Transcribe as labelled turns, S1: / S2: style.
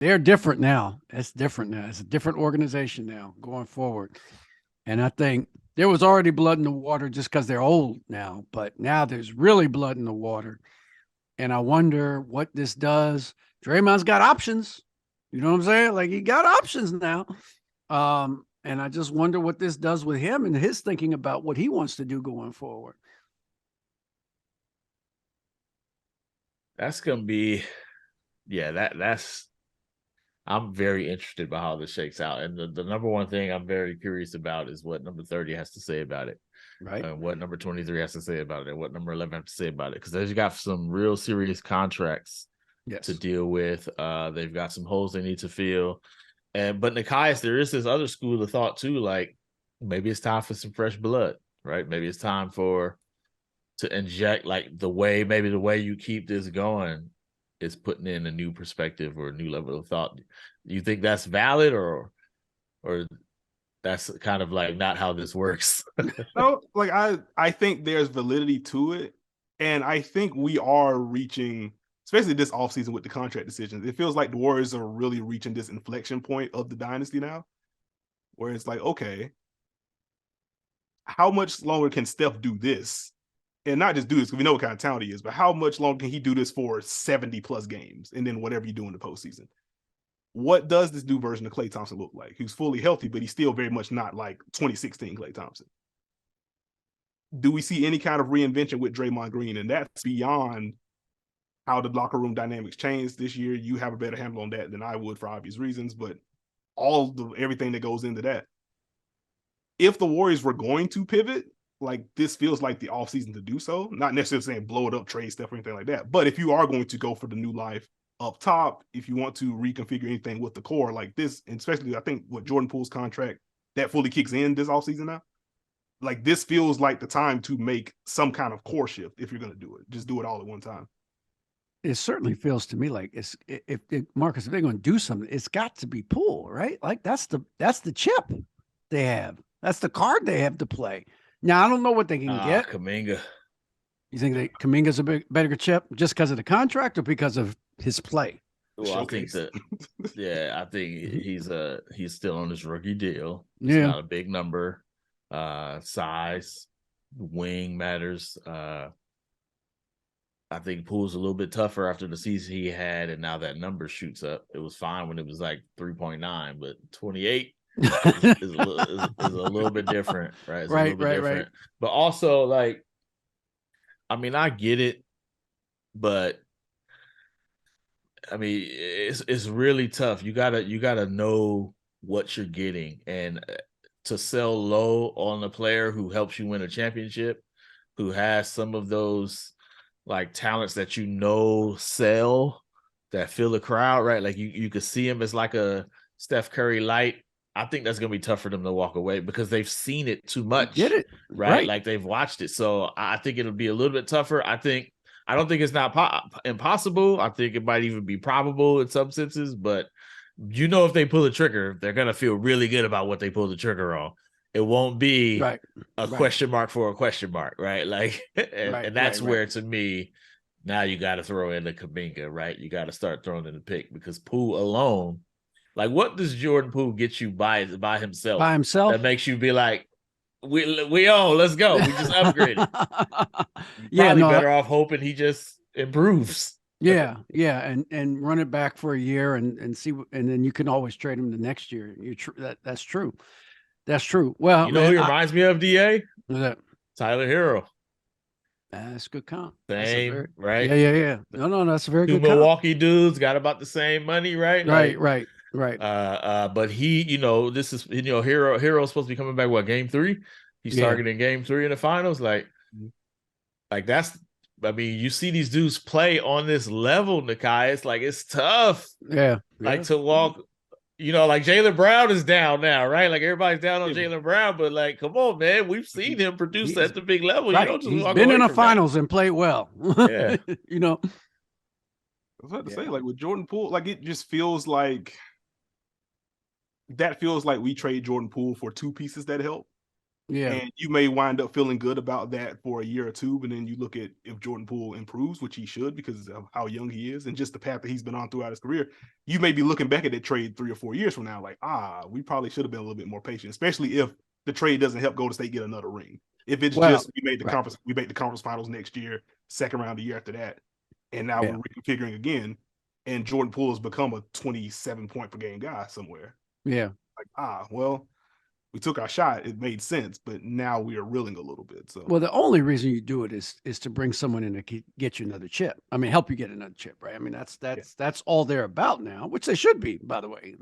S1: They're different now. It's different now. It's a different organization now going forward. And I think there was already blood in the water just because they're old now, but now there's really blood in the water. And I wonder what this does. Draymond's got options. You know what I'm saying? Like he got options now. And I just wonder what this does with him and his thinking about what he wants to do going forward.
S2: That's gonna be, yeah. That's I'm very interested by how this shakes out. And the number one thing I'm very curious about is what number 30 has to say about it.
S1: Right.
S2: And what number 23 has to say about it, and what number 11 has to say about it. Because they've got some real serious contracts to
S1: Yes.
S2: deal with. They've got some holes they need to fill. But Nikias, there is this other school of thought too, like maybe it's time for some fresh blood, right? Maybe it's time to inject like the way you keep this going is putting in a new perspective or a new level of thought. Do you think that's valid or that's kind of like not how this works?
S3: No, like I think there's validity to it. And I think we are reaching, especially this offseason with the contract decisions, it feels like the Warriors are really reaching this inflection point of the dynasty now, where it's like, okay, how much longer can Steph do this? And not just do this because we know what kind of talent he is, but how much longer can he do this for 70 plus games and then whatever you do in the postseason? What does this new version of Klay Thompson look like? He's fully healthy, but he's still very much not like 2016 Klay Thompson. Do we see any kind of reinvention with Draymond Green? And that's beyond how the locker room dynamics changed this year. You have a better handle on that than I would for obvious reasons, but everything that goes into that. If the Warriors were going to pivot, like this feels like the offseason to do so. Not necessarily saying blow it up, trade stuff or anything like that. But if you are going to go for the new life up top, if you want to reconfigure anything with the core like this, and especially I think what Jordan Poole's contract that fully kicks in this offseason now, like this feels like the time to make some kind of core shift if you're going to do it. Just do it all at one time.
S1: It certainly feels to me like if Marcus, if they're going to do something, it's got to be Poole, right? Like that's the chip they have. That's the card they have to play. Now I don't know what they can get.
S2: Kuminga.
S1: You think that Kuminga's a better chip just because of the contract or because of his play?
S2: Well, I think that, I think he's still on his rookie deal. It's
S1: Yeah.
S2: not a big number. Size, wing matters. I think Poole's a little bit tougher after the season he had, and now that number shoots up. It was fine when it was like 3.9, but 28 is a little bit different, right? It's a little bit different. Right. But also, like, I mean, I get it, but I mean, it's really tough. You gotta know what you're getting, and to sell low on a player who helps you win a championship, who has some of those like talents that sell, that fill the crowd, right? Like you could see him as like a Steph Curry light. I think that's gonna be tough for them to walk away because they've seen it too much.
S1: Get it
S2: right? Like they've watched it, so I think it'll be a little bit tougher. I don't think it's not impossible. I think it might even be probable in some senses, but if they pull the trigger, they're gonna feel really good about what they pull the trigger on. It won't be a question mark for a question mark, right? Like, and that's where to me, now you got to throw in the Kuminga, right? You got to start throwing in the pick because Poole alone, like, what does Jordan Poole get you by himself?
S1: By himself,
S2: that makes you be like, we own. Let's go. We just upgraded. Better off hoping he just improves.
S1: Yeah, and run it back for a year and see, and then you can always trade him the next year. That's true. That's true. Well,
S2: who he reminds me of, DA?
S1: Who's that?
S2: Tyler Hero.
S1: That's good comp.
S2: Same, right?
S1: Yeah. No, that's a very good
S2: Milwaukee dudes got about the same money, right?
S1: Right.
S2: But he, this is, Hero's supposed to be coming back, game 3? He's targeting game 3 in the finals. Like that's, I mean, you see these dudes play on this level, Nikai. It's like, it's tough.
S1: Yeah.
S2: To walk, like Jaylen Brown is down now, right? Like everybody's down on Jaylen Brown, but like, come on, man. We've seen him produce at the big level.
S1: Right.
S2: You don't just
S1: He's
S2: walk
S1: been
S2: away
S1: in the
S2: from
S1: finals
S2: that.
S1: and played well.
S2: Yeah.
S3: I was about to say, like with Jordan Poole, like it just feels like we trade Jordan Poole for two pieces that help.
S1: Yeah.
S3: And you may wind up feeling good about that for a year or two, but then you look at if Jordan Poole improves, which he should because of how young he is and just the path that he's been on throughout his career, you may be looking back at that trade 3 or 4 years from now, like, we probably should have been a little bit more patient, especially if the trade doesn't help Golden State get another ring. If it's just we made the conference finals next year, second round the year after that, and now we're reconfiguring again, and Jordan Poole has become a 27 point per game guy somewhere.
S1: Yeah.
S3: Like, well, we took our shot. It made sense, but now we are reeling a little bit. So,
S1: well, the only reason you do it is to bring someone in to get you another chip. I mean, help you get another chip, right? I mean, that's all they're about now, which they should be, by the way.